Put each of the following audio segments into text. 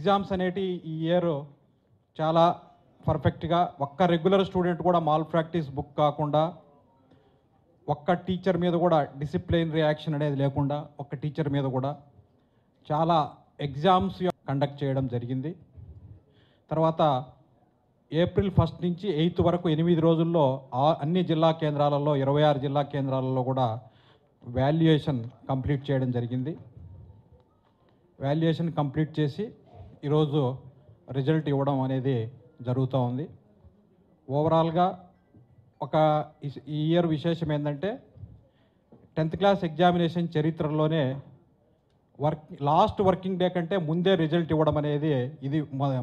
Exams అనేటి ఈ year చాలా పర్ఫెక్ట్గా ఒక్క రెగ్యులర్ స్టూడెంట్ కూడా మాల్ ప్రాక్టీస్ బుక్ కాకుండా, ఒక్క టీచర్ మీద కూడా డిసిప్లినరీ యాక్షన్ అనేది లేకుండా, ఒక్క టీచర్ మీద కూడా చాలా ఎగ్జామ్స్ కండక్ట్ చేయడం జరిగింది. తర్వాత ఏప్రిల్ 1 నుంచి 8 వరకు 8 రోజుల్లో అన్ని జిల్లా కేంద్రాలలో 26 జిల్లా కేంద్రాలలో కూడా వాల్యుయేషన్ కంప్లీట్ చేయడం జరిగింది. వాల్యుయేషన్ కంప్లీట్ చేసి ఈరోజు రిజల్ట్ ఇవ్వడం అనేది జరుగుతూ ఉంది. ఓవరాల్గా ఈ ఇయర్ విశేషం ఏంటంటే 10th క్లాస్ ఎగ్జామినేషన్ చరిత్రలోనే లాస్ట్ వర్కింగ్ డే కంటే ముందే రిజల్ట్ ఇవ్వడం అనేది ఇది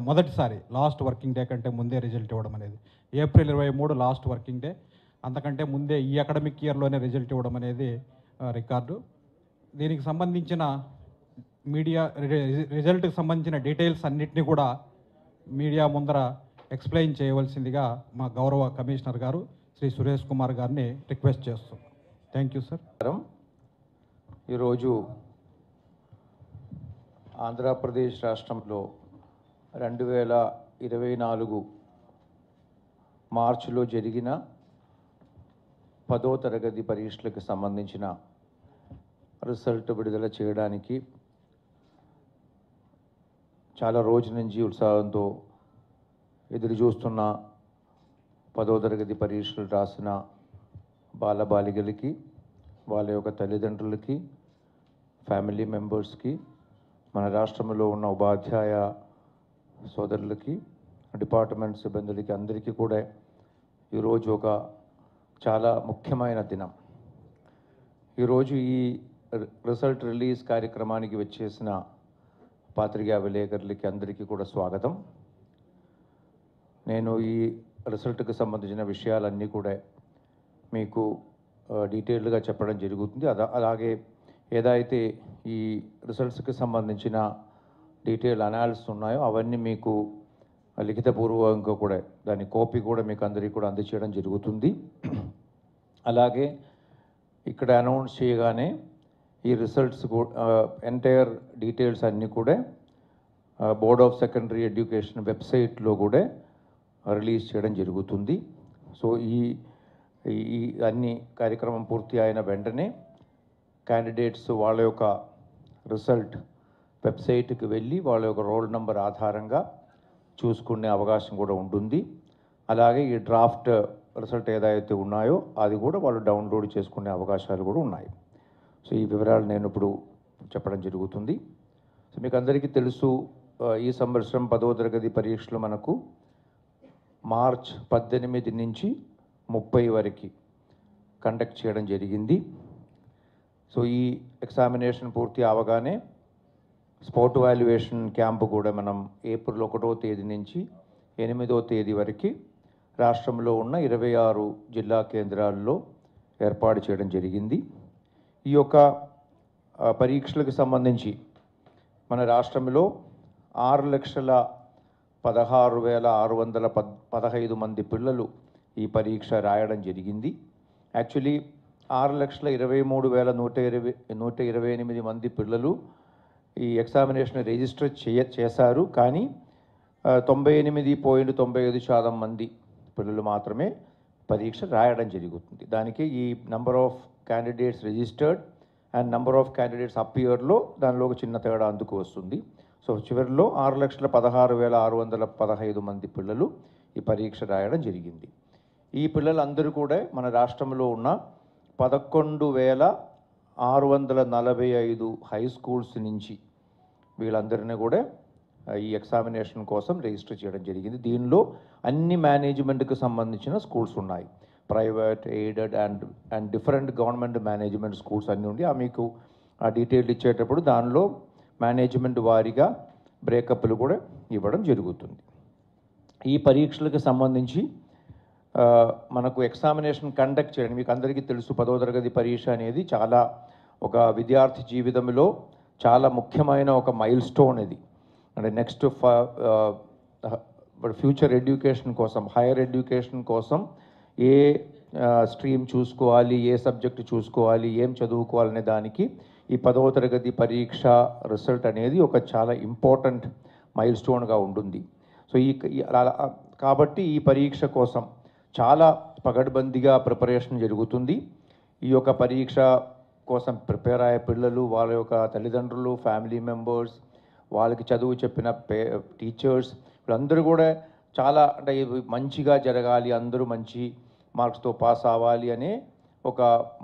మొదటిసారి. లాస్ట్ వర్కింగ్ డే కంటే ముందే రిజల్ట్ ఇవ్వడం అనేది ఏప్రిల్ 23 లాస్ట్ వర్కింగ్ డే. అంతకంటే ముందే ఈ అకాడమిక్ ఇయర్లోనే రిజల్ట్ ఇవ్వడం అనేది రికార్డు. దీనికి సంబంధించిన రిజల్ట్కి సంబంధించిన డీటెయిల్స్ అన్నిటినీ కూడా మీడియా ముందర ఎక్స్ప్లెయిన్ చేయవలసిందిగా మా గౌరవ కమిషనర్ గారు శ్రీ సురేష్ కుమార్ గారిని రిక్వెస్ట్ చేస్తున్నాం. Thank you sir. ఈరోజు ఆంధ్రప్రదేశ్ రాష్ట్రంలో 2024 మార్చిలో జరిగిన 10వ తరగతి పరీక్షలకు సంబంధించిన రిజల్ట్ విడుదల చేయడానికి చాలా రోజుల నుంచి ఉత్సాహంతో ఎదురు చూస్తున్న 10వ తరగతి పరీక్షలు రాసిన బాలబాలికలకి, వాళ్ళ యొక్క తల్లిదండ్రులకి, ఫ్యామిలీ మెంబర్స్కి, మన రాష్ట్రంలో ఉన్న ఉపాధ్యాయ సోదరులకి, డిపార్ట్మెంట్ సిబ్బందులకి అందరికీ కూడా ఈరోజు ఒక చాలా ముఖ్యమైన దినం. ఈరోజు ఈ రిజల్ట్ రిలీజ్ కార్యక్రమానికి వచ్చేసిన పాత్రికా విలేకరులకి అందరికీ కూడా స్వాగతం. నేను ఈ రిజల్ట్కి సంబంధించిన విషయాలన్నీ కూడా మీకు డీటెయిల్డ్గా చెప్పడం జరుగుతుంది. అలాగే ఏదైతే ఈ రిజల్ట్స్కి సంబంధించిన డీటెయిల్ అనాలిసిస్ ఉన్నాయో అవన్నీ మీకు లిఖితపూర్వకంగా కూడా దాని కాపీ కూడా మీకు అందరికీ కూడా అందజేయడం జరుగుతుంది. అలాగే ఇక్కడ అనౌన్స్ చేయగానే ఈ రిజల్ట్స్ ఎంటైర్ డీటెయిల్స్ అన్నీ కూడా బోర్డ్ ఆఫ్ సెకండరీ ఎడ్యుకేషన్ వెబ్సైట్లో కూడా రిలీజ్ చేయడం జరుగుతుంది. సో ఈ అన్ని కార్యక్రమం పూర్తి అయిన వెంటనే క్యాండిడేట్స్ వాళ్ళ యొక్క రిజల్ట్ వెబ్సైట్కి వెళ్ళి వాళ్ళ యొక్క రోల్ నెంబర్ ఆధారంగా చూసుకునే అవకాశం కూడా ఉంటుంది. అలాగే ఈ డ్రాఫ్ట్ రిజల్ట్ ఏదైతే ఉన్నాయో అది కూడా వాళ్ళు డౌన్లోడ్ చేసుకునే అవకాశాలు కూడా ఉన్నాయి. సో ఈ వివరాలు నేను ఇప్పుడు చెప్పడం జరుగుతుంది. సో మీకు అందరికీ తెలుసు, ఈ సంవత్సరం 10వ తరగతి పరీక్షలు మనకు మార్చ్ 18 నుంచి 30 వరకు కండక్ట్ చేయడం జరిగింది. సో ఈ ఎగ్జామినేషన్ పూర్తి అవగానే స్పాట్ వాల్యుయేషన్ క్యాంపు కూడా మనం ఏప్రిల్ 1వ తేదీ నుంచి 8వ తేదీ వరకు రాష్ట్రంలో ఉన్న 26 జిల్లా కేంద్రాల్లో ఏర్పాటు చేయడం జరిగింది. ఈ యొక్క పరీక్షలకు సంబంధించి మన రాష్ట్రంలో 6,16,615 మంది పిల్లలు ఈ పరీక్ష రాయడం జరిగింది. యాక్చువల్లీ 6,23,128 మంది పిల్లలు ఈ ఎగ్జామినేషన్ రిజిస్టర్ చేశారు. కానీ 98.95% మంది పిల్లలు మాత్రమే పరీక్ష రాయడం జరుగుతుంది. దానికి ఈ number of candidates registered and number of candidates అపియర్లో దానిలో ఒక చిన్న తేడా అందుకు వస్తుంది. సో చివరిలో 6,16,615 మంది పిల్లలు ఈ పరీక్ష రాయడం జరిగింది. ఈ పిల్లలందరూ కూడా మన రాష్ట్రంలో ఉన్న 11,645 హై స్కూల్స్ నుంచి వీళ్ళందరినీ కూడా ఈ ఎగ్జామినేషన్ కోసం రిజిస్టర్ చేయడం జరిగింది. దీనిలో అన్ని మేనేజ్మెంట్కి సంబంధించిన స్కూల్స్ ఉన్నాయి. Private, aided and different government management schools అన్నీ ఉండి మీకు ఆ డీటెయిల్ ఇచ్చేటప్పుడు దానిలో మేనేజ్మెంట్ వారీగా బ్రేకప్లు కూడా ఇవ్వడం జరుగుతుంది. ఈ పరీక్షలకు సంబంధించి మనకు ఎగ్జామినేషన్ కండక్ట్ చేయడం మీకు అందరికీ తెలుసు. 10వ తరగతి పరీక్ష అనేది చాలా ఒక విద్యార్థి జీవితంలో చాలా ముఖ్యమైన ఒక మైల్ స్టోన్ ఇది. అంటే నెక్స్ట్ ఫ్యూచర్ ఎడ్యుకేషన్ కోసం, హైయర్ ఎడ్యుకేషన్ కోసం ఏ స్ట్రీమ్ చూసుకోవాలి, ఏ సబ్జెక్టు చూసుకోవాలి, ఏం చదువుకోవాలనే దానికి ఈ 10వ తరగతి పరీక్ష రిజల్ట్ అనేది ఒక చాలా ఇంపార్టెంట్ మైల్ స్టోన్గా ఉంటుంది. సో కాబట్టి ఈ పరీక్ష కోసం చాలా పగడ్బందీగా ప్రిపరేషన్ జరుగుతుంది. ఈ యొక్క పరీక్ష కోసం ప్రిపేర్ అయ్యే పిల్లలు, వాళ్ళ యొక్క తల్లిదండ్రులు, ఫ్యామిలీ మెంబర్స్, వాళ్ళకి చదువు చెప్పిన టీచర్స్, వీళ్ళందరూ కూడా చాలా అంటే మంచిగా జరగాలి, అందరూ మంచి మార్క్స్తో పాస్ అవ్వాలి అనే ఒక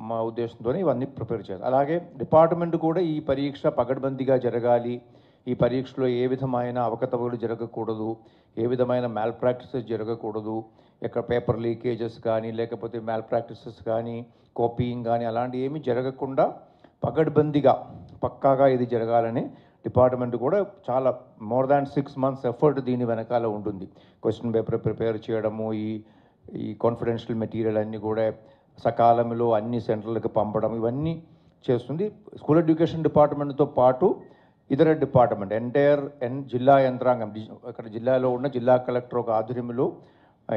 మా ఉద్దేశంతోనే ఇవన్నీ ప్రిపేర్ చేయాలి. అలాగే డిపార్ట్మెంట్ కూడా ఈ పరీక్ష పగడ్బందీగా జరగాలి, ఈ పరీక్షలో ఏ విధమైన అవకతవకలు జరగకూడదు, ఏ విధమైన మ్యాల్ ప్రాక్టీసెస్ జరగకూడదు, ఎక్కడ పేపర్ లీకేజెస్ కానీ లేకపోతే మ్యాల్ ప్రాక్టీసెస్ కానీ కాపీయింగ్ కానీ అలాంటి ఏమీ జరగకుండా పగడ్బందీగా పక్కాగా ఇది జరగాలని డిపార్ట్మెంట్ కూడా చాలా మోర్ దాన్ 6 months ఎఫర్ట్ దీని వెనకాల ఉంటుంది. క్వశ్చన్ పేపర్ ప్రిపేర్ చేయడము, ఈ కాన్ఫిడెన్షియల్ మెటీరియల్ అన్నీ కూడా సకాలంలో అన్ని సెంటర్లకు పంపడం, ఇవన్నీ చేస్తుంది. స్కూల్ ఎడ్యుకేషన్ డిపార్ట్మెంట్తో పాటు ఇతర డిపార్ట్మెంట్ ఎంటైర్ జిల్లా యంత్రాంగం, ఇక్కడ జిల్లాలో ఉన్న జిల్లా కలెక్టర్ ఒక ఆధ్వర్యంలో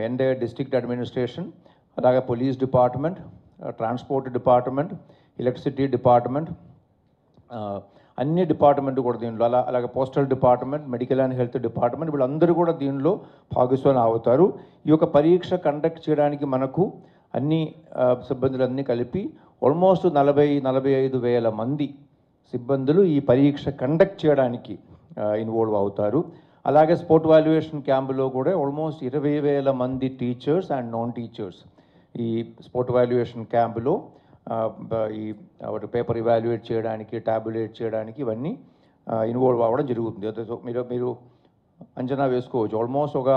ఎంటైర్ డిస్ట్రిక్ట్ అడ్మినిస్ట్రేషన్, అలాగే police department, transport department, electricity department, అన్ని డిపార్ట్మెంట్ కూడా దీనిలో అలాగే postal department, medical and health department, వీళ్ళందరూ కూడా దీనిలో భాగస్వామి అవుతారు. ఈ యొక్క పరీక్ష కండక్ట్ చేయడానికి మనకు అన్ని సిబ్బందులన్నీ కలిపి ఆల్మోస్ట్ 40-45 వేల మంది సిబ్బందులు ఈ పరీక్ష కండక్ట్ చేయడానికి ఇన్వాల్వ్ అవుతారు. అలాగే స్పోర్ట్ వాల్యుయేషన్ క్యాంపులో కూడా ఆల్మోస్ట్ 20,000 మంది టీచర్స్ అండ్ నాన్ టీచర్స్ ఈ స్పోర్ట్ వాల్యుయేషన్ క్యాంపులో ఈ పేపర్ ఇవాల్యుయేట్ చేయడానికి, టాబ్యులేట్ చేయడానికి ఇవన్నీ ఇన్వాల్వ్ అవ్వడం జరుగుతుంది. సో మీరు అంచనా వేసుకోవచ్చు, ఆల్మోస్ట్ ఒక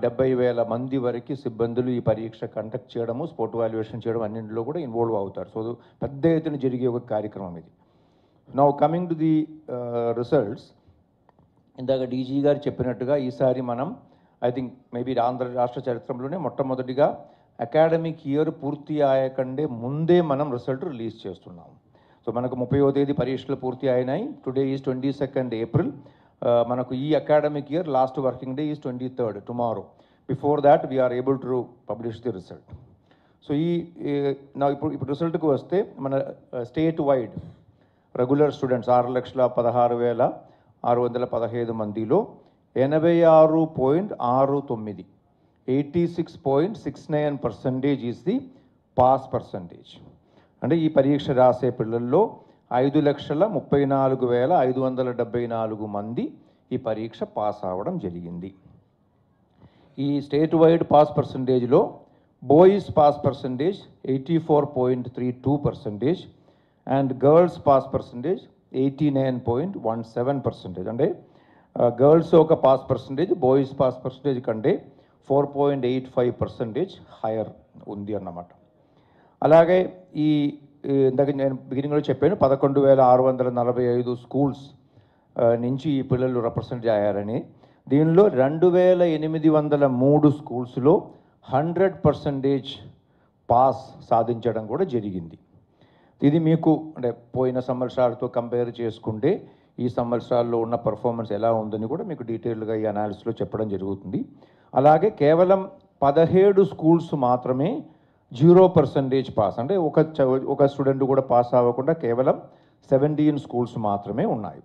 70,000 మంది వరకు సిబ్బందులు ఈ పరీక్ష కండక్ట్ చేయడము, స్పోర్ట్ వాల్యుయేషన్ చేయడం అన్నింటిలో కూడా ఇన్వాల్వ్ అవుతారు. సో పెద్ద ఎత్తున జరిగే ఒక కార్యక్రమం ఇది. Now coming to the results, ఇందాక డీజీ గారు చెప్పినట్టుగా ఈసారి మనం ఐ థింక్ మేబీ ఆంధ్ర రాష్ట్ర చరిత్రలోనే మొట్టమొదటిగా అకాడమిక్ ఇయర్ పూర్తి అయ్యకంటే ముందే మనం రిజల్ట్ రిలీజ్ చేస్తున్నాం. సో మనకు 30వ తేదీ పరీక్షలు పూర్తి అయినాయి. Today is 22nd April. మనకు ఈ academic year last working day is 23rd, tomorrow. Before that we're able to publish the result. So ఇప్పుడు రిజల్ట్కి వస్తే మన స్టేట్ వైడ్ రెగ్యులర్ స్టూడెంట్స్ 6,16,615 మందిలో 86.69 86.69% ఈజ్ ది పాస్ పర్సంటేజ్. అంటే ఈ పరీక్ష రాసే పిల్లల్లో 5,34,574 మంది ఈ పరీక్ష పాస్ అవ్వడం జరిగింది. ఈ స్టేట్ వైడ్ పాస్ పర్సంటేజ్లో boys pass percentage 84.32% and girls pass percentage 89.17%. అంటే గర్ల్స్ ఒక pass percentage boys pass percentage కంటే 4.85% హైయర్ ఉంది అన్నమాట. అలాగే ఇందాక నేను బిగినింగ్లో చెప్పాను 11,645 స్కూల్స్ నుంచి ఈ పిల్లలు రిప్రజెంట్ అయ్యారని. దీనిలో 2,803 స్కూల్స్లో 100% పాస్ సాధించడం కూడా జరిగింది. ఇది మీకు అంటే పోయిన సంవత్సరాలతో కంపేర్ చేసుకుంటే ఈ సంవత్సరాల్లో ఉన్న పర్ఫార్మెన్స్ ఎలా ఉందని కూడా మీకు డీటెయిల్గా ఈ అనాలిసిస్లో చెప్పడం జరుగుతుంది. అలాగే కేవలం 17 స్కూల్స్ మాత్రమే 0% పాస్, అంటే ఒక స్టూడెంట్ కూడా పాస్ అవ్వకుండా కేవలం 17 స్కూల్స్ మాత్రమే ఉన్నాయి.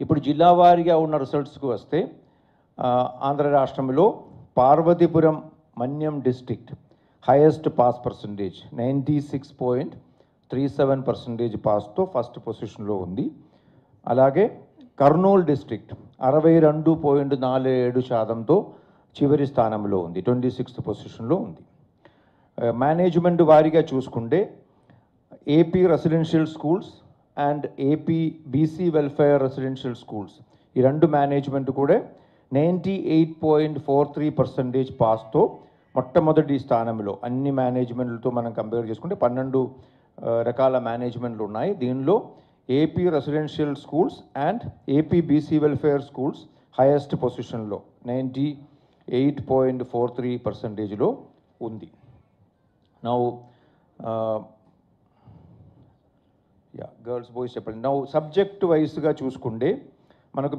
ఇప్పుడు జిల్లా వారీగా ఉన్న రిజల్ట్స్కి వస్తే ఆంధ్ర రాష్ట్రంలో Parvathipuram Manyam district highest pass percentage 96.37% పాస్తో ఫస్ట్ పొజిషన్లో ఉంది. అలాగే కర్నూలు డిస్ట్రిక్ట్ 62.47%తో చివరి స్థానంలో ఉంది, 26th పొజిషన్లో ఉంది. మేనేజ్మెంట్ వారీగా చూసుకుంటే AP residential schools and AP BC welfare residential schools ఈ రెండు మేనేజ్మెంట్ కూడా 98.43% పాస్తో మొట్టమొదటి స్థానంలో. అన్ని మేనేజ్మెంట్లతో మనం కంపేర్ చేసుకుంటే 12 రకాల మేనేజ్మెంట్లు ఉన్నాయి. దీనిలో AP residential schools and AP BC welfare schools highest పొజిషన్లో 98.43%లో ఉంది. నౌ గర్ల్స్ బాయ్స్ చెప్పండి. నౌ సబ్జెక్ట్ వైజ్గా చూసుకుంటే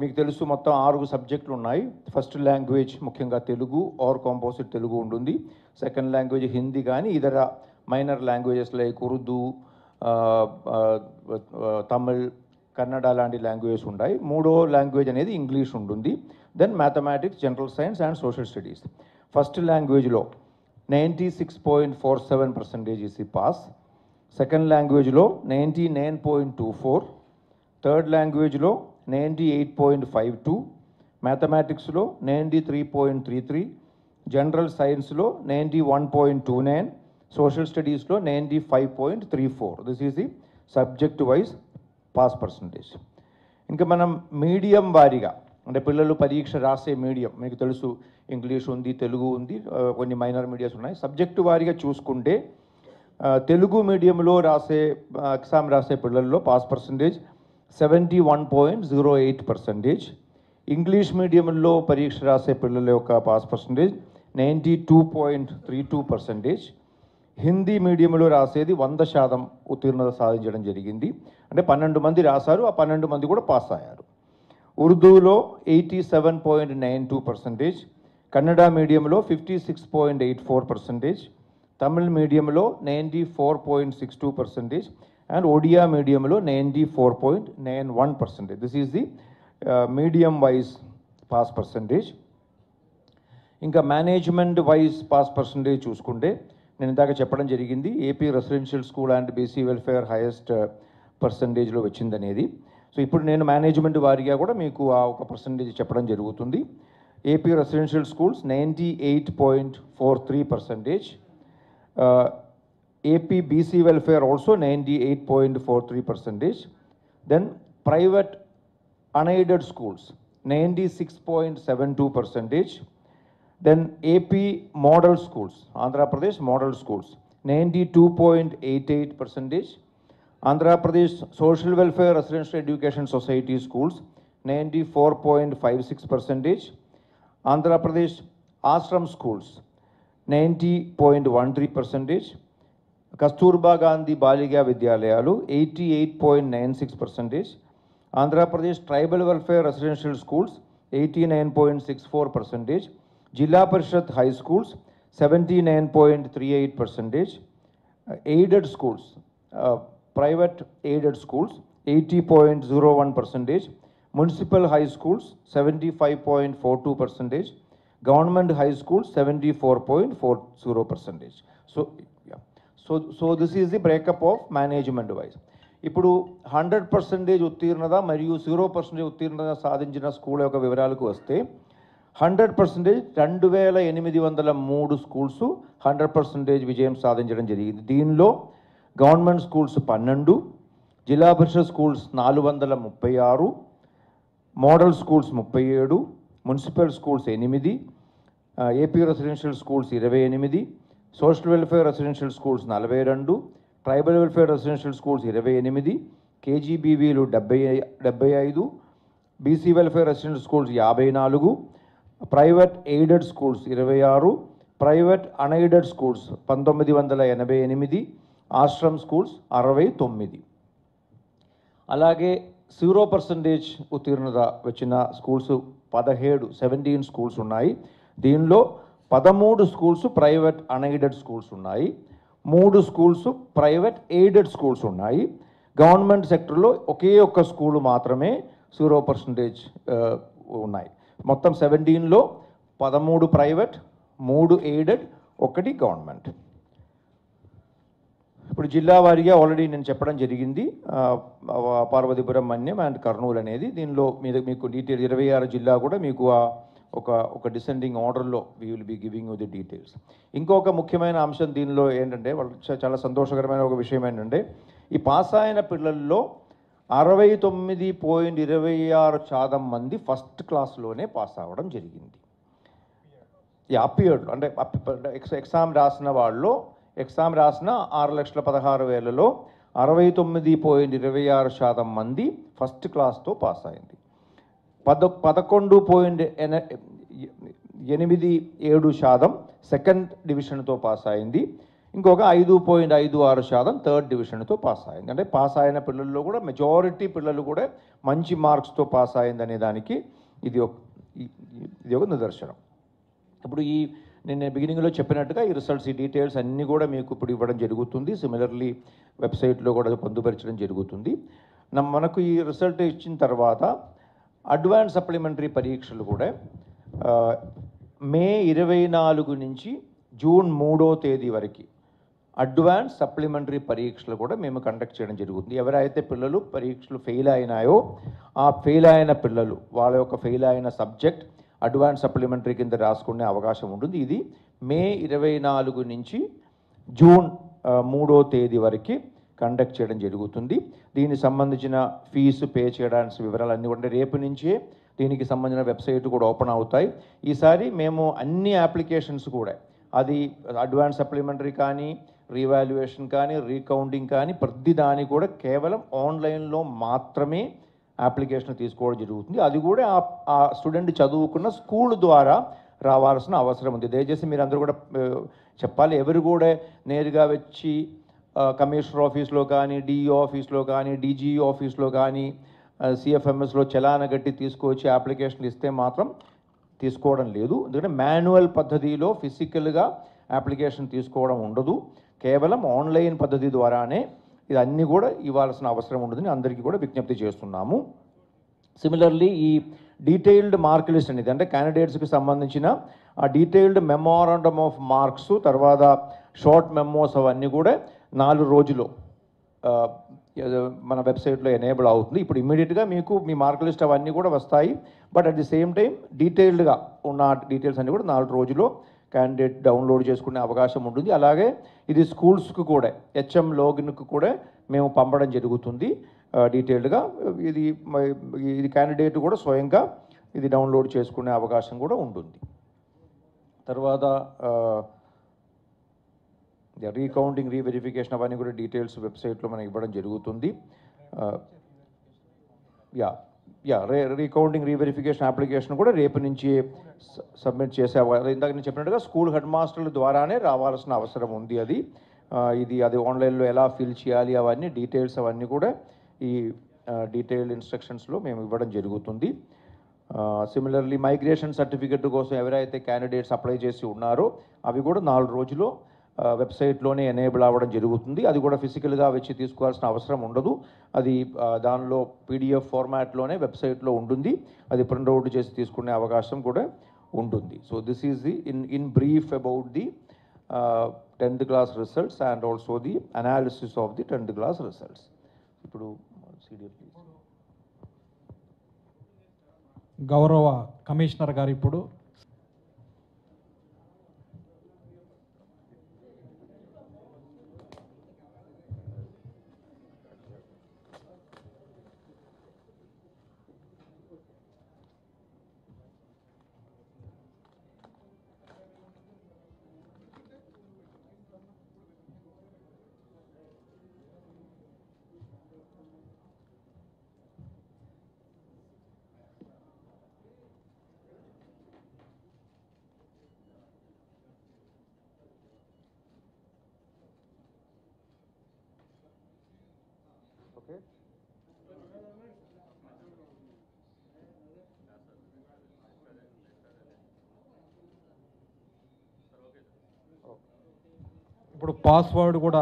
మీకు తెలుసు మొత్తం 6 సబ్జెక్టులు ఉన్నాయి. ఫస్ట్ లాంగ్వేజ్ ముఖ్యంగా తెలుగు ఆర్ కాంపోజిట్ తెలుగు ఉంటుంది. సెకండ్ లాంగ్వేజ్ హిందీ కానీ ఇతర minor languages like Urdu, Tamil, Kannada లాంటి లాంగ్వేజెస్ ఉన్నాయి. మూడో లాంగ్వేజ్ అనేది ఇంగ్లీష్ ఉంటుంది. Then mathematics, general science and social studies. First లాంగ్వేజ్లో 96.47% ఈస్ ది పాస్. సెకండ్ లాంగ్వేజ్లో 99.24, థర్డ్ లాంగ్వేజ్లో 98.52, మ్యాథమెటిక్స్లో 93.33, జనరల్ సైన్స్లో 91.29, సోషల్ స్టడీస్లో 95.34. This is the subject wise pass percentage. ఇంకా మనం మీడియం వారీగా అంటే పిల్లలు పరీక్ష రాసే మీడియం మీకు తెలుసు, ఇంగ్లీష్ ఉంది, తెలుగు ఉంది, కొన్ని మైనర్ మీడియాస్ ఉన్నాయి. సబ్జెక్టు వారీగా చూసుకుంటే తెలుగు మీడియంలో ఎగ్జామ్ రాసే పిల్లల్లో పాస్ పర్సంటేజ్ 71.08%. ఇంగ్లీష్ మీడియంలో పరీక్ష రాసే పిల్లల యొక్క పాస్ పర్సంటేజ్ 92.32%. హిందీ మీడియంలో రాసేది 100% ఉత్తీర్ణత సాధించడం జరిగింది. అంటే 12 మంది రాశారు, ఆ 12 మంది కూడా పాస్ అయ్యారు. ఉర్దూలో 87.92%, కన్నడ మీడియంలో 56.84%, తమిళ్ మీడియంలో 94.62% అండ్ ఒడియా మీడియంలో 94.91%. This is the medium wise pass percentage. ఇంకా మేనేజ్మెంట్ వైజ్ పాస్ పర్సంటేజ్ చూసుకుంటే నేను ఇందాక చెప్పడం జరిగింది, AP residential school and BC welfare highest పర్సంటేజ్లో వచ్చిందనేది. సో ఇప్పుడు నేను మేనేజ్మెంట్ వారీగా కూడా మీకు ఆ ఒక పర్సంటేజ్ చెప్పడం జరుగుతుంది. AP residential schools 98.43%, AP BC welfare also 98.43%, then private unaided schools 96.72%, then AP model schools, Andhra Pradesh model schools 92.88%, Andhra Pradesh social welfare residential education society schools 94.56%, Andhra Pradesh ashram schools 90.13%, Kasturba Gandhi Baliga Vidyalayalu 88.96%, Andhra Pradesh Tribal Welfare Residential Schools 89.64%, Jilla Parishad High Schools 79.38%, aided schools, private aided schools 80.01%, municipal high schools 75.42%, government high schools 74.40%. So this is the breakup of management wise. ఇప్పుడు 100% ఉత్తీర్ణత మరియు 0% ఉత్తీర్ణత సాధించిన school యొక్క వివరాలకు వస్తే 100% 2803 schools 100% విజయం సాధించడం జరిగింది. దీనిలో government schools 12, zilla parishad schools 436, model schools 37, municipal schools 8, AP residential schools 28, social welfare residential schools 42, tribal welfare residential schools 28, కేజీబీవీలు 75, BC welfare residential schools 54, private aided schools 26, private unaided schools 1988, ashram schools 69. అలాగే 0% ఉత్తీర్ణత వచ్చిన స్కూల్స్ 17 స్కూల్స్ ఉన్నాయి. దీనిలో 13 schools private unaided schools ఉన్నాయి, 3 schools private aided schools ఉన్నాయి. Government సెక్టర్లో ఒకే ఒక్క స్కూలు మాత్రమే 0% ఉన్నాయి. మొత్తం 17లో 13 ప్రైవేట్, 3 ఎయిడెడ్, 1 గవర్నమెంట్. ఇప్పుడు జిల్లా వారీగా ఆల్రెడీ నేను చెప్పడం జరిగింది, పార్వతీపురం, మన్యం అండ్ కర్నూలు అనేది. దీనిలో మీకు డీటెయిల్ 26 జిల్లా కూడా మీకు ఒక డిసెండింగ్ ఆర్డర్లో we will be giving you the details. ఇంకొక ముఖ్యమైన అంశం దీనిలో ఏంటంటే, చాలా సంతోషకరమైన ఒక విషయం ఏంటంటే, ఈ పాస్ అయిన పిల్లల్లో 69.26% మంది ఫస్ట్ క్లాస్లోనే పాస్ అవ్వడం జరిగింది. ఈ అపియర్డ్లో అంటే ఎగ్జామ్ రాసిన వాళ్ళు, ఎగ్జామ్ రాసిన 6,16,000లో 69.26% మంది ఫస్ట్ క్లాస్తో పాస్ అయింది. 11.87% సెకండ్ డివిజన్తో పాస్ అయింది. ఇంకొక 5.56% థర్డ్ డివిజన్తో పాస్ అయింది. అంటే పాస్ అయిన పిల్లల్లో కూడా మెజారిటీ పిల్లలు కూడా మంచి మార్క్స్తో పాస్ అయిందనే దానికి ఇది ఒక నిదర్శనం. ఇప్పుడు నేను బిగినింగ్లో చెప్పినట్టుగా ఈ రిజల్ట్స్, ఈ డీటెయిల్స్ అన్నీ కూడా మీకు ఇప్పుడు ఇవ్వడం జరుగుతుంది. సిమిలర్లీ వెబ్సైట్లో కూడా పొందుపరచడం జరుగుతుంది. మనకు ఈ రిజల్ట్ ఇచ్చిన తర్వాత అడ్వాన్స్ సప్లిమెంటరీ పరీక్షలు కూడా మే 24 నుంచి జూన్ 3వ తేదీ వరకు అడ్వాన్స్ సప్లిమెంటరీ పరీక్షలు కూడా మేము కండక్ట్ చేయడం జరుగుతుంది. ఎవరైతే పిల్లలు పరీక్షలు ఫెయిల్ అయినాయో ఆ ఫెయిల్ అయిన పిల్లలు వాళ్ళ యొక్క ఫెయిల్ అయిన సబ్జెక్ట్ అడ్వాన్స్ సప్లిమెంటరీ కింద రాసుకునే అవకాశం ఉంటుంది. ఇది మే 24 నుంచి జూన్ 3వ తేదీ వరకు కండక్ట్ చేయడం జరుగుతుంది. దీనికి సంబంధించిన ఫీజు పే చేయడానికి వివరాలన్నీ కూడా రేపు నుంచే దీనికి సంబంధించిన వెబ్సైట్ కూడా ఓపెన్ అవుతాయి. ఈసారి మేము అన్ని అప్లికేషన్స్ కూడా అది అడ్వాన్స్ సప్లిమెంటరీ కానీ రీవాల్యుయేషన్ కానీ రీకౌంటింగ్ కానీ ప్రతి దాని కూడా కేవలం ఆన్లైన్లో మాత్రమే అప్లికేషన్ తీసుకోవడం జరుగుతుంది. అది కూడా ఆ స్టూడెంట్ చదువుకున్న స్కూల్ ద్వారా రావాల్సిన అవసరం ఉంది. దయచేసి మీరు అందరూ కూడా చెప్పాలి. ఎవరు కూడా నేరుగా వచ్చి కమిషనర్ ఆఫీస్లో కానీ డిఈ ఆఫీస్లో కానీ డీజీ ఆఫీస్లో కానీ సిఎఫ్ఎంఎస్లో చలాన గట్టి తీసుకొచ్చి అప్లికేషన్లు ఇస్తే మాత్రం తీసుకోవడం లేదు. ఎందుకంటే మాన్యువల్ పద్ధతిలో ఫిజికల్గా అప్లికేషన్ తీసుకోవడం ఉండదు. కేవలం ఆన్లైన్ పద్ధతి ద్వారానే ఇది అన్నీ కూడా ఇవ్వాల్సిన అవసరం ఉంటుందని అందరికీ కూడా విజ్ఞప్తి చేస్తున్నాము. సిమిలర్లీ ఈ డీటెయిల్డ్ మార్క్ లిస్ట్ అనేది అంటే క్యాండిడేట్స్కి సంబంధించిన ఆ డీటెయిల్డ్ మెమోరాండమ్ ఆఫ్ మార్క్స్ తర్వాత షార్ట్ మెమోస్ అవన్నీ కూడా 4 రోజుల్లో మన వెబ్సైట్లో ఎనేబుల్ అవుతుంది. ఇప్పుడు ఇమ్మీడియట్గా మీకు మీ మార్క్ లిస్ట్ అవన్నీ కూడా వస్తాయి. But at the same time డీటెయిల్డ్గా ఉన్న డీటెయిల్స్ అన్నీ కూడా 4 రోజుల్లో క్యాండిడేట్ డౌన్లోడ్ చేసుకునే అవకాశం ఉంటుంది. అలాగే ఇది స్కూల్స్కి కూడా హెచ్ఎం లాగిన్కి కూడా మేము పంపడం జరుగుతుంది డీటెయిల్డ్గా. ఇది క్యాండిడేట్ కూడా స్వయంగా ఇది డౌన్లోడ్ చేసుకునే అవకాశం కూడా ఉంటుంది. తర్వాత రీకౌంటింగ్ రీవెరిఫికేషన్ అవన్నీ కూడా డీటెయిల్స్ వెబ్సైట్లో మనం ఇవ్వడం జరుగుతుంది. రీకౌంటింగ్ రీవెరిఫికేషన్ అప్లికేషన్ కూడా రేపు నుంచి సబ్మిట్ చేసే ఇందాక నేను చెప్పినట్టుగా స్కూల్ హెడ్ మాస్టర్ల ద్వారానే రావాల్సిన అవసరం ఉంది. అది ఆన్లైన్లో ఎలా ఫిల్ చేయాలి అవన్నీ డీటెయిల్స్ అవన్నీ కూడా ఈ డీటెయిల్డ్ ఇన్స్ట్రక్షన్స్లో మేము ఇవ్వడం జరుగుతుంది. సిమిలర్లీ మైగ్రేషన్ సర్టిఫికెట్ కోసం ఎవరైతే క్యాండిడేట్స్ అప్లై చేసి ఉన్నారో అవి కూడా 4 రోజుల్లో వెబ్సైట్లోనే ఎనేబుల్ అవ్వడం జరుగుతుంది. అది కూడా ఫిజికల్గా వచ్చి తీసుకోవాల్సిన అవసరం ఉండదు. అది దానిలో పీడిఎఫ్ ఫార్మాట్లోనే వెబ్సైట్లో ఉంటుంది. అది ప్రింట్అవుట్ చేసి తీసుకునే అవకాశం కూడా ఉంటుంది. So this is the in brief about the 10th class results and also the analysis of the 10th class results. ఇప్పుడు గౌరవ కమిషనర్ గారు ఇప్పుడు ఇప్పుడు పాస్వర్డ్ కూడా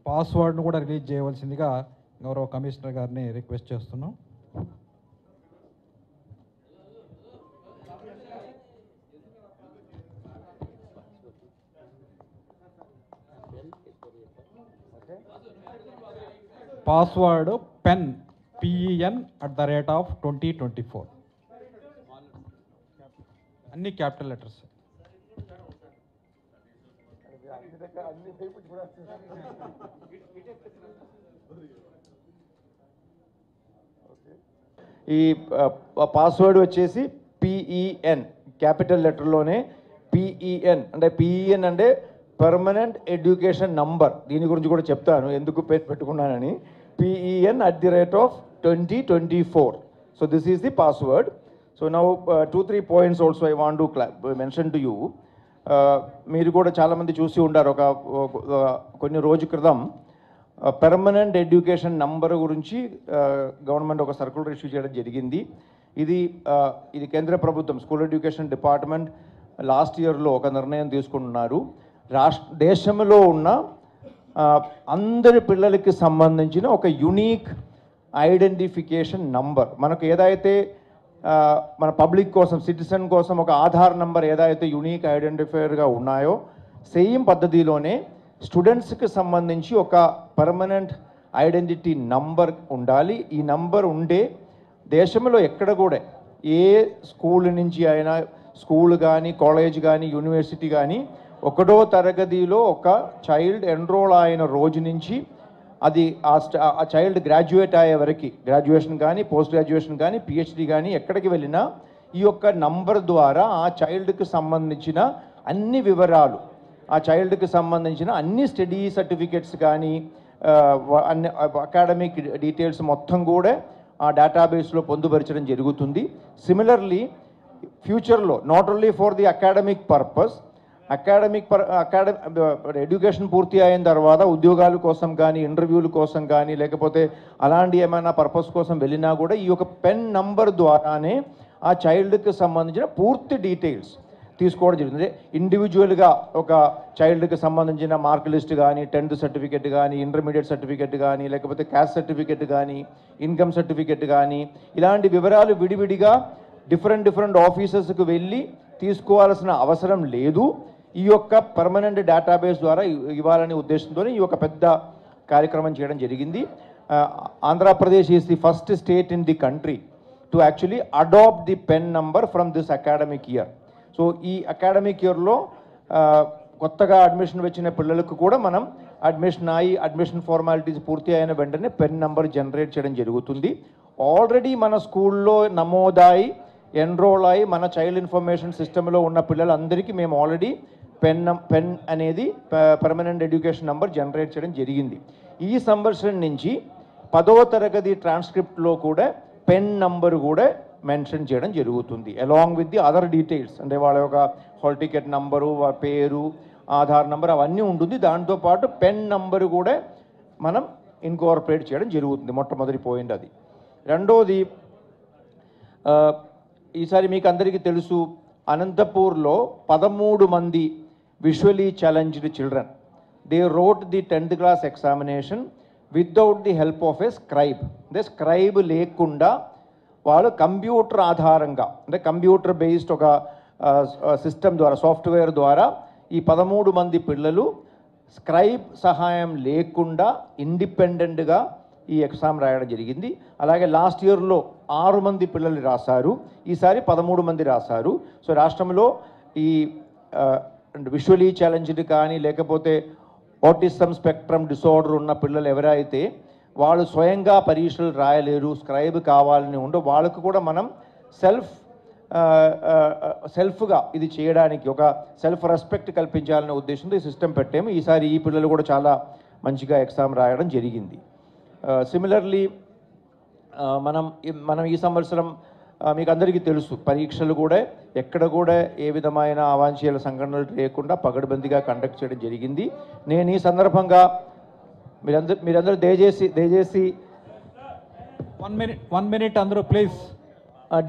పాస్వర్డ్ను కూడా రిలీజ్ చేయవలసిందిగా గౌరవ కమిషనర్ గారిని రిక్వెస్ట్ చేస్తున్నాం. పాస్వర్డ్ PEN@2024 అన్ని క్యాపిటల్ లెటర్స్. ఈ పాస్వర్డ్ వచ్చేసి PEN క్యాపిటల్ లెటర్లోనే PEN అంటే పర్మనెంట్ ఎడ్యుకేషన్ నంబర్. దీని గురించి కూడా చెప్తాను ఎందుకు పెట్టుకున్నానని. PEN@2024. So this is the password. So now 2-3 points also I want to mention to you. మీరు కూడా చాలామంది చూసి ఉంటారు. కొన్ని రోజు క్రితం పర్మనెంట్ ఎడ్యుకేషన్ నంబర్ గురించి గవర్నమెంట్ ఒక సర్క్యులర్ ఇష్యూ చేయడం జరిగింది. ఇది కేంద్ర ప్రభుత్వం స్కూల్ ఎడ్యుకేషన్ డిపార్ట్మెంట్ లాస్ట్ ఇయర్లో ఒక నిర్ణయం తీసుకుంటున్నారు. దేశంలో ఉన్న అందరి పిల్లలకి సంబంధించిన ఒక యునీక్ ఐడెంటిఫికేషన్ నంబర్. మనకు ఏదైతే మన పబ్లిక్ కోసం, సిటిజన్ కోసం ఒక ఆధార్ నంబర్ ఏదైతే యునీక్ ఐడెంటిఫైయర్గా ఉన్నాయో, సేమ్ పద్ధతిలోనే స్టూడెంట్స్కి సంబంధించి ఒక పర్మనెంట్ ఐడెంటిటీ నంబర్ ఉండాలి. ఈ నంబర్ ఉండే దేశంలో ఎక్కడ కూడా ఏ స్కూల్ నుంచి అయినా, స్కూల్ కానీ, కాలేజ్ కానీ, యూనివర్సిటీ కానీ, 1వ తరగతిలో ఒక చైల్డ్ ఎన్రోల్ అయిన రోజు నుంచి అది ఆ చైల్డ్ గ్రాడ్యుయేట్ అయ్యే వరకు, గ్రాడ్యుయేషన్ కానీ, పోస్ట్ గ్రాడ్యుయేషన్ కానీ, పిహెచ్డి కానీ ఎక్కడికి వెళ్ళినా ఈ యొక్క నంబర్ ద్వారా ఆ చైల్డ్కి సంబంధించిన అన్ని వివరాలు, ఆ చైల్డ్కి సంబంధించిన అన్ని స్టడీ సర్టిఫికెట్స్ కానీ, అన్ని అకాడమిక్ డీటెయిల్స్ మొత్తం కూడా ఆ డేటాబేస్లో పొందుపరచడం జరుగుతుంది. సిమిలర్లీ ఫ్యూచర్లో not only for the academic purpose, education పూర్తి అయిన తర్వాత ఉద్యోగాల కోసం కానీ, ఇంటర్వ్యూల కోసం కానీ, లేకపోతే అలాంటి ఏమైనా పర్పస్ కోసం వెళ్ళినా కూడా ఈ యొక్క పెన్ నంబర్ ద్వారానే ఆ చైల్డ్కి సంబంధించిన పూర్తి డీటెయిల్స్ తీసుకోవడం జరుగుతుంది. ఇండివిజువల్గా ఒక చైల్డ్కి సంబంధించిన మార్క్ లిస్ట్ కానీ, 10th సర్టిఫికెట్ కానీ, ఇంటర్మీడియట్ సర్టిఫికెట్ కానీ, లేకపోతే క్యాస్ట్ సర్టిఫికెట్ కానీ, ఇన్కమ్ సర్టిఫికెట్ కానీ, ఇలాంటి వివరాలు విడివిడిగా డిఫరెంట్ ఆఫీసర్స్కి వెళ్ళి తీసుకోవాల్సిన అవసరం లేదు. ఈ యొక్క పర్మనెంట్ డేటాబేస్ ద్వారా ఇవ్వాలనే ఉద్దేశంతో ఈ యొక్క పెద్ద కార్యక్రమం చేయడం జరిగింది. Andhra Pradesh is the first state in the country to actually adopt the PEN number from this academic year. So ఈ అకాడమిక్ ఇయర్లో కొత్తగా అడ్మిషన్ వచ్చిన పిల్లలకు కూడా మనం అడ్మిషన్ ఫార్మాలిటీస్ పూర్తి అయిన వెంటనే పెన్ నంబర్ జనరేట్ చేయడం జరుగుతుంది. ఆల్రెడీ మన స్కూల్లో నమోదాయి ఎన్రోల్ అయ్యి మన చైల్డ్ ఇన్ఫర్మేషన్ సిస్టంలో ఉన్న పిల్లలందరికీ మేము ఆల్రెడీ పెన్ అనేది పర్మనెంట్ ఎడ్యుకేషన్ నంబర్ జనరేట్ చేయడం జరిగింది. ఈ సంవత్సరం నుంచి 10వ తరగతి ట్రాన్స్క్రిప్ట్లో కూడా పెన్ నంబర్ కూడా మెన్షన్ చేయడం జరుగుతుంది, along with the other details. అంటే వాళ్ళ యొక్క హాల్ టికెట్ నంబరు, వాళ్ళ పేరు, ఆధార్ నంబర్ అవన్నీ ఉంటుంది. దాంతోపాటు పెన్ నంబరు కూడా మనం ఇన్కార్పొరేట్ చేయడం జరుగుతుంది. మొట్టమొదటి పాయింట్ అది. రెండోది, ఈసారి మీకు అందరికీ తెలుసు, అనంతపూర్లో 13 మంది visually challenged children, they wrote the 10th class examination without the help of A scribe. అంటే స్క్రైబ్ లేకుండా వాళ్ళు కంప్యూటర్ ఆధారంగా, అంటే కంప్యూటర్ బేస్డ్ ఒక సిస్టమ్ ద్వారా, సాఫ్ట్వేర్ ద్వారా ఈ 13 మంది పిల్లలు స్క్రైబ్ సహాయం లేకుండా ఇండిపెండెంట్గా ఈ ఎగ్జామ్ రాయడం జరిగింది. అలాగే లాస్ట్ ఇయర్లో 6 మంది పిల్లలు రాశారు, ఈసారి 13 మంది రాశారు. సో రాష్ట్రంలో ఈ విజువలీ ఛాలెంజ్డ్ కానీ, లేకపోతే ఆటిజం స్పెక్ట్రమ్ డిసార్డర్ ఉన్న పిల్లలు ఎవరైతే వాళ్ళు స్వయంగా పరీక్షలు రాయలేరు, స్క్రైబ్ కావాలని ఉండో, వాళ్ళకు కూడా మనం సెల్ఫ్గా ఇది చేయడానికి ఒక సెల్ఫ్ రెస్పెక్ట్ కల్పించాలనే ఉద్దేశంతో ఈ సిస్టమ్ పెట్టాము. ఈసారి ఈ పిల్లలు కూడా చాలా మంచిగా ఎగ్జామ్ రాయడం జరిగింది. సిమిలర్లీ మనం ఈ సంవత్సరం మీకు అందరికీ తెలుసు, పరీక్షలు కూడా ఎక్కడ కూడా ఏ విధమైన అవాంఛనీయ సంఘటనలు లేకుండా పగడ్బందీగా కండక్ట్ చేయడం జరిగింది. నేను ఈ సందర్భంగా మీరందరూ దయచేసి 1 minute అందరూ ప్లీజ్.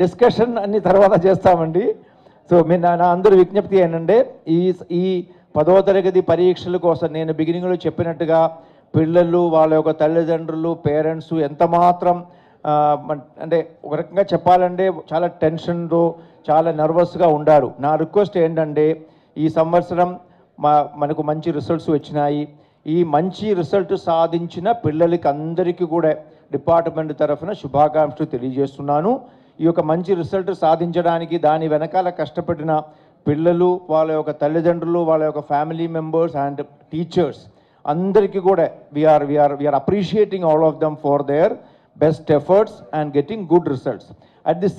డిస్కషన్ అన్ని తర్వాత చేస్తామండి. సో మీరు నా అందరూ విజ్ఞప్తి ఏంటంటే, ఈ 10వ తరగతి పరీక్షల కోసం నేను బిగినింగ్లో చెప్పినట్టుగా పిల్లలు, వాళ్ళ యొక్క తల్లిదండ్రులు, పేరెంట్స్ ఎంత మాత్రం అంటే ఒక రకంగా చెప్పాలంటే చాలా టెన్షన్తో, చాలా నర్వస్గా ఉండారు. నా రిక్వెస్ట్ ఏంటంటే, ఈ సంవత్సరం మనకు మంచి రిజల్ట్స్ వచ్చినాయి. ఈ మంచి రిజల్ట్ సాధించిన పిల్లలకి అందరికీ కూడా డిపార్ట్మెంట్ తరఫున శుభాకాంక్షలు తెలియజేస్తున్నాను. ఈ యొక్క మంచి రిజల్ట్ సాధించడానికి దాని వెనకాల కష్టపడిన పిల్లలు, వాళ్ళ యొక్క తల్లిదండ్రులు, వాళ్ళ యొక్క ఫ్యామిలీ మెంబర్స్ అండ్ టీచర్స్ అందరికీ కూడా we're appreciating all of them for their best efforts and getting good results. At the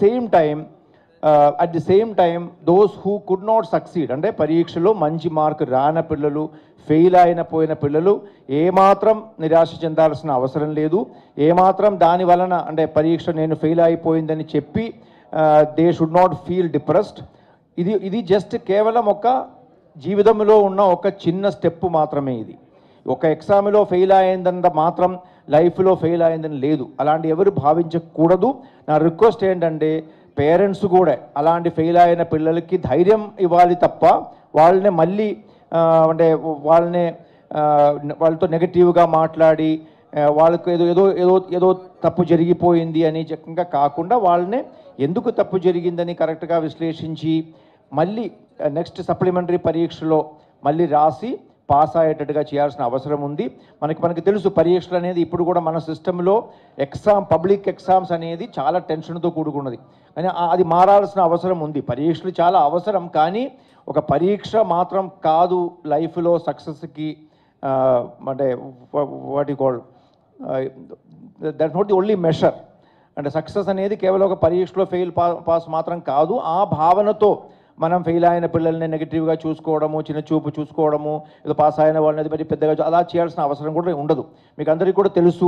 same time those who could not succeed, అంటే పరీక్షలో మంచి మార్కు రాని పిల్లలు, ఫెయిల్ అయిపోయిన పిల్లలు ఏమాత్రం నిరాశ చెందాల్సిన అవసరం లేదు. ఏమాత్రం దాని వలన, అంటే పరీక్ష నేను ఫెయిల్ అయిపోయిందని చెప్పి they should not feel depressed. ఇది జస్ట్ కేవలం ఒక జీవితంలో ఉన్న ఒక చిన్న స్టెప్ మాత్రమే. ఇది ఒక ఎగ్జామ్లో ఫెయిల్ అయిందంత మాత్రం లైఫ్లో ఫెయిల్ అయిందని లేదు, అలాంటి ఎవరు భావించకూడదు. నా రిక్వెస్ట్ ఏంటంటే, పేరెంట్స్ కూడా అలాంటి ఫెయిల్ అయిన పిల్లలకి ధైర్యం ఇవ్వాలి తప్ప వాళ్ళని మళ్ళీ అంటే వాళ్ళని వాళ్ళతో నెగటివ్గా మాట్లాడి వాళ్ళకు ఏదో ఏదో ఏదో ఏదో తప్పు జరిగిపోయింది అని చక్కగా కాకుండా వాళ్ళనే ఎందుకు తప్పు జరిగిందని కరెక్ట్గా విశ్లేషించి మళ్ళీ నెక్స్ట్ సప్లిమెంటరీ పరీక్షలో మళ్ళీ రాసి పాస్ అయ్యేటట్టుగా చేయాల్సిన అవసరం ఉంది. మనకి తెలుసు పరీక్షలు అనేది ఇప్పుడు కూడా మన సిస్టంలో పబ్లిక్ ఎగ్జామ్స్ అనేది చాలా టెన్షన్తో కూడుకున్నది. కానీ అది మారాల్సిన అవసరం ఉంది. పరీక్షలు చాలా అవసరం, కానీ ఒక పరీక్ష మాత్రం కాదు లైఫ్లో సక్సెస్కి. అంటే what you call that not the only measure. అంటే సక్సెస్ అనేది కేవలం ఒక పరీక్షలో పాస్ మాత్రం కాదు. ఆ భావనతో మనం ఫెయిల్ అయిన పిల్లల్ని నెగిటివ్గా చూసుకోవడము, చిన్న చూపు చూసుకోవడము, ఏదో పాస్ అయిన వాళ్ళని మరి పెద్దగా అలా చేయాల్సిన అవసరం కూడా ఉండదు. మీకు అందరికీ కూడా తెలుసు,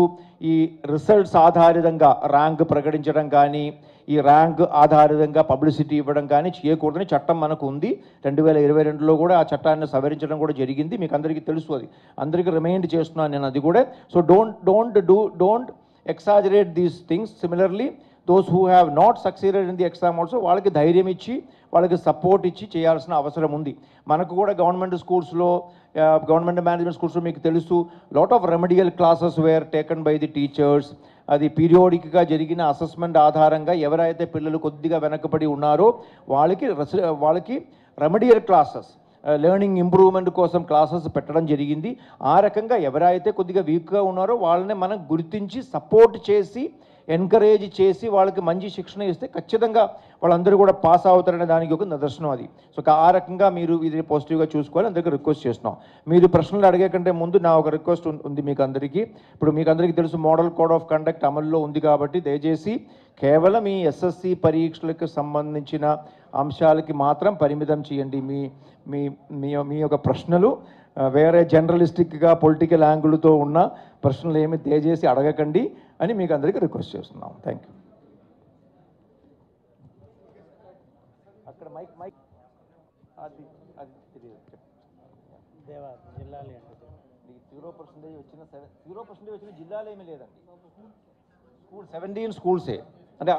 ఈ రిజల్ట్స్ ఆధారితంగా ర్యాంక్ ప్రకటించడం కానీ, ఈ ర్యాంక్ ఆధారితంగా పబ్లిసిటీ ఇవ్వడం కానీ చేయకూడదని చట్టం మనకు ఉంది. 2022లో కూడా ఆ చట్టాన్ని సవరించడం కూడా జరిగింది. మీకు అందరికీ తెలుసు, అది అందరికీ రిమైండ్ చేస్తున్నాను నేను అది కూడా. So don't exaggerate these things. Similarly, those who have not succeeded in the exam also, వాళ్ళకి ధైర్యం ఇచ్చి వాళ్ళకి సపోర్ట్ ఇచ్చి చేయాల్సిన అవసరం ఉంది. మనకు కూడా గవర్నమెంట్ స్కూల్స్లో, గవర్నమెంట్ మేనేజ్మెంట్ స్కూల్స్లో మీకు తెలుసు, lot of remedial classes were taken by the teachers. అది పీరియాడిక్గా జరిగిన అసెస్మెంట్ ఆధారంగా ఎవరైతే పిల్లలు కొద్దిగా వెనకబడి ఉన్నారో వాళ్ళకి రెమెడియల్ క్లాసెస్, లెర్నింగ్ ఇంప్రూవ్మెంట్ కోసం క్లాసెస్ పెట్టడం జరిగింది. ఆ రకంగా ఎవరైతే కొద్దిగా వీక్గా ఉన్నారో వాళ్ళని మనం గుర్తించి సపోర్ట్ చేసి ఎంకరేజ్ చేసి వాళ్ళకి మంచి శిక్షణ ఇస్తే ఖచ్చితంగా వాళ్ళందరూ కూడా పాస్ అవుతారనే దానికి ఒక నిదర్శనం అది. సో ఆ రకంగా మీరు ఇది పాజిటివ్గా చూసుకోవాలి. అందరికీ రిక్వెస్ట్ చేస్తున్నాం. మీరు ప్రశ్నలు అడిగే కంటే ముందు నా ఒక రిక్వెస్ట్ ఉంది మీకు అందరికీ. ఇప్పుడు మీకు అందరికీ తెలుసు, మోడల్ కోడ్ ఆఫ్ కండక్ట్ అమల్లో ఉంది కాబట్టి దయచేసి కేవలం ఈ ఎస్ఎస్సి పరీక్షలకు సంబంధించిన అంశాలకి మాత్రం పరిమితం చేయండి. మీ యొక్క ప్రశ్నలు వేరే జర్నలిస్టిక్గా పొలిటికల్ యాంగిల్తో ఉన్న ప్రశ్నలు ఏమి దయచేసి అడగకండి అని మీకు అందరికీ రిక్వెస్ట్ చేస్తున్నాం. Thank you. అక్కడ మైక్ అది తెలియదు. జిల్లాలు 0% వచ్చిన జిల్లాలు ఏమీ లేదండి. 17 స్కూల్సే. అంటే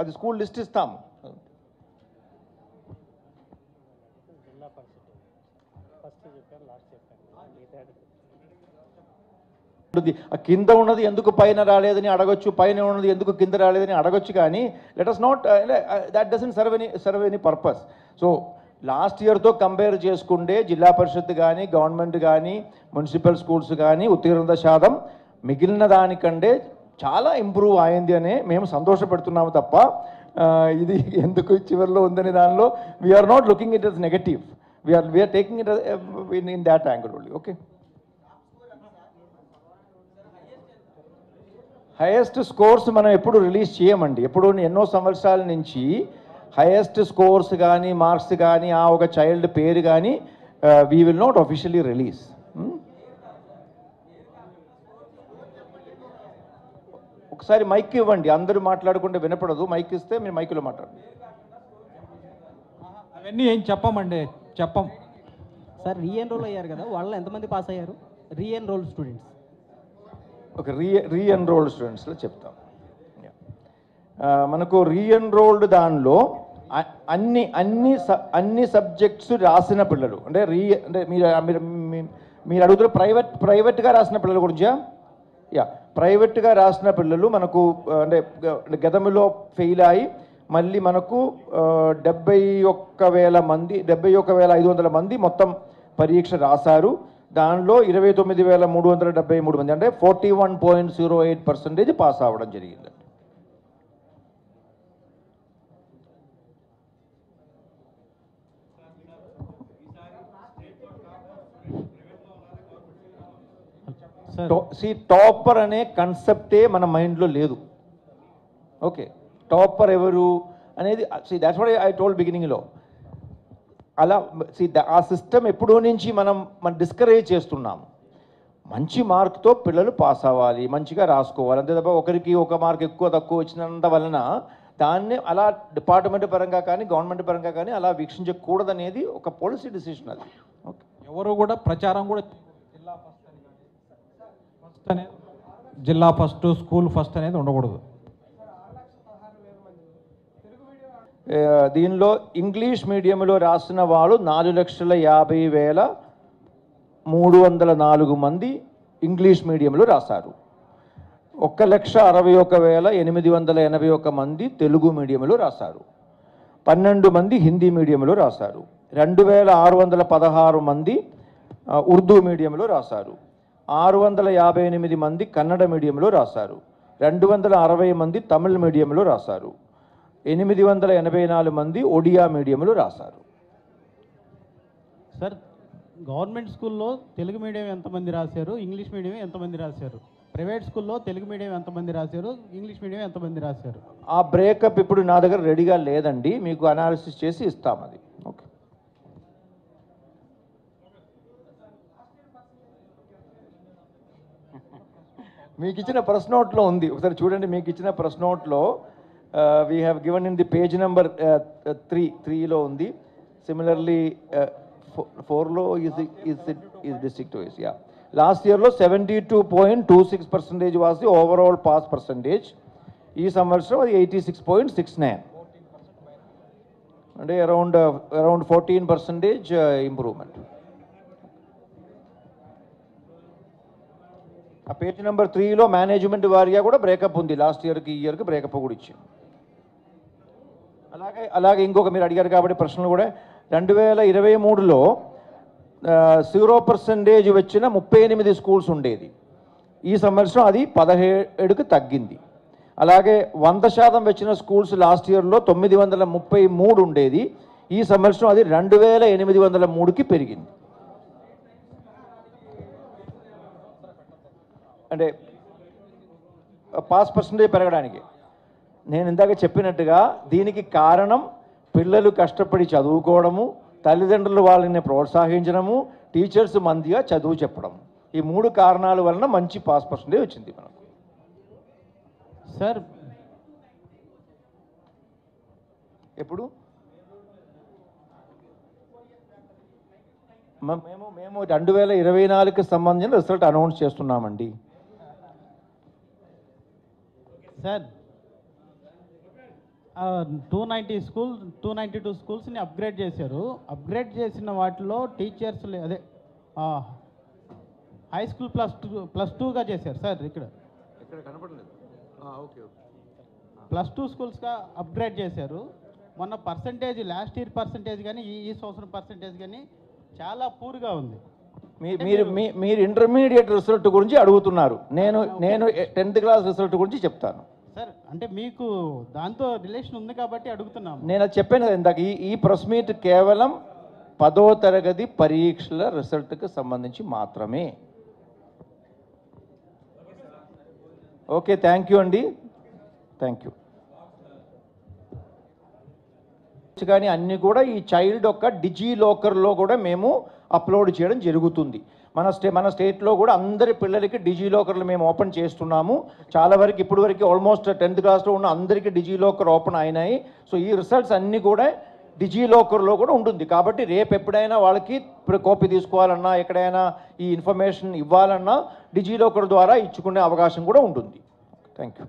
అది స్కూల్ లిస్ట్ ఇస్తాం. జిల్లా పరిషత్ ఫస్ట్ చెప్పారు, లాస్ట్ చెప్పారు. కింద ఉన్నది ఎందుకు పైన రాలేదని అడగొచ్చు, పైన ఉన్నది ఎందుకు కింద రాలేదని అడగొచ్చు, కానీ let us not, that doesn't serve any purpose. So last ఇయర్తో కంపేర్ చేసుకుంటే జిల్లా పరిషత్ కానీ, గవర్నమెంట్ కానీ, మున్సిపల్ స్కూల్స్ కానీ ఉత్తీర్ణత శాతం మిగిలిన దానికంటే చాలా ఇంప్రూవ్ అయింది అనే మేము సంతోషపడుతున్నాము తప్ప ఇది ఎందుకు చివరిలో ఉందని దానిలో we're not looking it as negative. We're taking it in that angle only. Okay. Highest scores మనం ఎప్పుడు రిలీజ్ చేయమండి. ఎప్పుడు ఎన్నో సంవత్సరాల నుంచి హైయెస్ట్ స్కోర్స్ కానీ, మార్క్స్ కానీ, ఆ ఒక చైల్డ్ పేరు కానీ we will not officially release. ఒకసారి మైక్ ఇవ్వండి, అందరూ మాట్లాడుకుంటే వినపడదు. మైక్ ఇస్తే మీరు మైక్లో మాట్లాడండి. అవన్నీ ఏం చెప్పమండి, చెప్పం. సార్ రీఎన్రోల్ అయ్యారు కదా, వాళ్ళలో ఎంతమంది పాస్ అయ్యారు? రీఎన్రోల్ స్టూడెంట్స్. ఒక రీఎన్రోల్డ్ స్టూడెంట్స్లో చెప్తాం. మనకు రీఎన్రోల్డ్ దానిలో అన్ని సబ్జెక్ట్స్ రాసిన పిల్లలు, అంటే మీరు అడుగుతారు ప్రైవేట్గా రాసిన పిల్లల గురించా? ప్రైవేట్గా రాసిన పిల్లలు మనకు అంటే గతంలో ఫెయిల్ అయ్యి మళ్ళీ మనకు 71,500 మంది మొత్తం పరీక్ష రాశారు. దానిలో 29,373 మంది, అంటే 41.08% పాస్ అవ్వడం జరిగింది. టాపర్ అనే కన్సెప్టే మన మైండ్లో లేదు. ఓకే, టాపర్ ఎవరు అనేది దాట్స్ వాట్ ఐ టోల్డ్ బిగినింగ్లో. అలా ఆ సిస్టమ్ ఎప్పుడో నుంచి మనం డిస్కరేజ్ చేస్తున్నాము. మంచి మార్క్తో పిల్లలు పాస్ అవ్వాలి, మంచిగా రాసుకోవాలి, అంతే తప్ప ఒకరికి ఒక మార్క్ ఎక్కువ తక్కువ వచ్చినంత వలన దాన్ని అలా డిపార్ట్మెంట్ పరంగా కానీ, గవర్నమెంట్ పరంగా కానీ అలా వీక్షించకూడదనేది ఒక పాలసీ డిసిషన్ అది. ఓకే, ఎవరు కూడా ప్రచారం కూడా జిల్లా ఫస్ట్ స్కూల్ ఫస్ట్ అనేది ఉండకూడదు. దీనిలో ఇంగ్లీష్ మీడియంలో రాసిన వాళ్ళు 4,50,304 మంది ఇంగ్లీష్ మీడియంలో రాశారు. 1,61,881 మంది తెలుగు మీడియంలో రాశారు. 12 మంది హిందీ మీడియంలో రాశారు. 2,616 మంది ఉర్దూ మీడియంలో రాశారు. 658 మంది కన్నడ మీడియంలో రాశారు. 260 మంది తమిళ మీడియంలో రాశారు. 884 మంది ఒడియా మీడియంలో రాశారు. సార్ గవర్నమెంట్ స్కూల్లో తెలుగు మీడియం ఎంతమంది రాశారు, ఇంగ్లీష్ మీడియం ఎంతమంది రాశారు? ప్రైవేట్ స్కూల్లో తెలుగు మీడియం ఎంతమంది రాశారు, ఇంగ్లీష్ మీడియం ఎంతమంది రాశారు? ఆ బ్రేకప్ ఇప్పుడు నా దగ్గర రెడీగా లేదండి, మీకు అనాలిసిస్ చేసి ఇస్తాం అది. ఓకే. మీకు ఇచ్చిన ప్రెస్ నోట్లో ఉంది, ఒకసారి చూడండి. మీకు ఇచ్చిన ప్రెస్ నోట్లో we have given in the page number 3లో ఉంది. సిమిలర్లీ 4లో is district wise. Yeah. Last year లో 72.26% was the overall pass percentage. ఈ సంవత్సరం అది 86.69, అంటే అరౌండ్ 14% ఇంప్రూవ్మెంట్. ఆ పేజ్ నెంబర్ 3లో మేనేజ్మెంట్ వారిగా కూడా బ్రేకప్ ఉంది. లాస్ట్ ఇయర్కి ఈ ఇయర్కి బ్రేకప్ కూడా ఇచ్చింది. అలాగే ఇంకొక మీరు అడిగారు కాబట్టి ప్రశ్నలు కూడా 2023లో 0% వచ్చిన 38 స్కూల్స్ ఉండేది. ఈ సంవత్సరం అది 17కి తగ్గింది. అలాగే 100% వచ్చిన స్కూల్స్ లాస్ట్ ఇయర్లో 933 ఉండేది. ఈ సంవత్సరం అది 2,803కి పెరిగింది. అంటే పాస్ పర్సంటేజ్ పెరగడానికి నేను ఇందాక చెప్పినట్టుగా దీనికి కారణం పిల్లలు కష్టపడి చదువుకోవడము, తల్లిదండ్రులు వాళ్ళని ప్రోత్సహించడము, టీచర్స్ మందిగా చదువు చెప్పడం. ఈ 3 కారణాల వలన మంచి పాస్ పర్సంటేజ్ వచ్చింది మనకు. సార్ ఎప్పుడు మేము 2024కి సంబంధించిన రిజల్ట్ అనౌన్స్ చేస్తున్నామండి. సార్ 292 స్కూల్స్ని అప్గ్రేడ్ చేశారు. అప్గ్రేడ్ చేసిన వాటిలో టీచర్స్ అదే హై స్కూల్ +2గా చేశారు సార్. ఇక్కడ +2 స్కూల్స్గా అప్గ్రేడ్ చేశారు. మొన్న పర్సంటేజ్ లాస్ట్ ఇయర్ పర్సంటేజ్ కానీ ఈ సంవత్సరం పర్సంటేజ్ కానీ చాలా పూర్గా ఉంది. మీరు ఇంటర్మీడియట్ రిజల్ట్ గురించి అడుగుతున్నారు. నేను 10th క్లాస్ రిజల్ట్ గురించి చెప్తాను సార్. అంటే మీకు దాంతో రిలేషన్ ఉంది కాబట్టి అడుగుతున్నాము. నేను అది చెప్పాను కదా ఇందాక. ఈ ప్రెస్ మీట్ కేవలం 10వ తరగతి పరీక్షల రిజల్ట్కి సంబంధించి మాత్రమే. ఓకే, థ్యాంక్ యూ అండి, థ్యాంక్ యూ. కానీ అన్నీ కూడా ఈ చైల్డ్ యొక్క డిజీ లాకర్లో కూడా మేము అప్లోడ్ చేయడం జరుగుతుంది. మన స్టేట్లో కూడా అందరి పిల్లలకి డిజీ లాకర్లు మేము ఓపెన్ చేస్తున్నాము. చాలా వరకు ఇప్పుడు వరకు ఆల్మోస్ట్ 10th క్లాస్లో ఉన్న అందరికీ డిజీ లాకర్ ఓపెన్ అయినాయి. సో ఈ రిజల్ట్స్ అన్నీ కూడా డిజీ లాకర్లో కూడా ఉంటుంది. కాబట్టి రేపు ఎప్పుడైనా వాళ్ళకి కాపీ తీసుకోవాలన్నా, ఎక్కడైనా ఈ ఇన్ఫర్మేషన్ ఇవ్వాలన్నా డిజీ లాకర్ ద్వారా ఇచ్చుకునే అవకాశం కూడా ఉంటుంది. Thank you.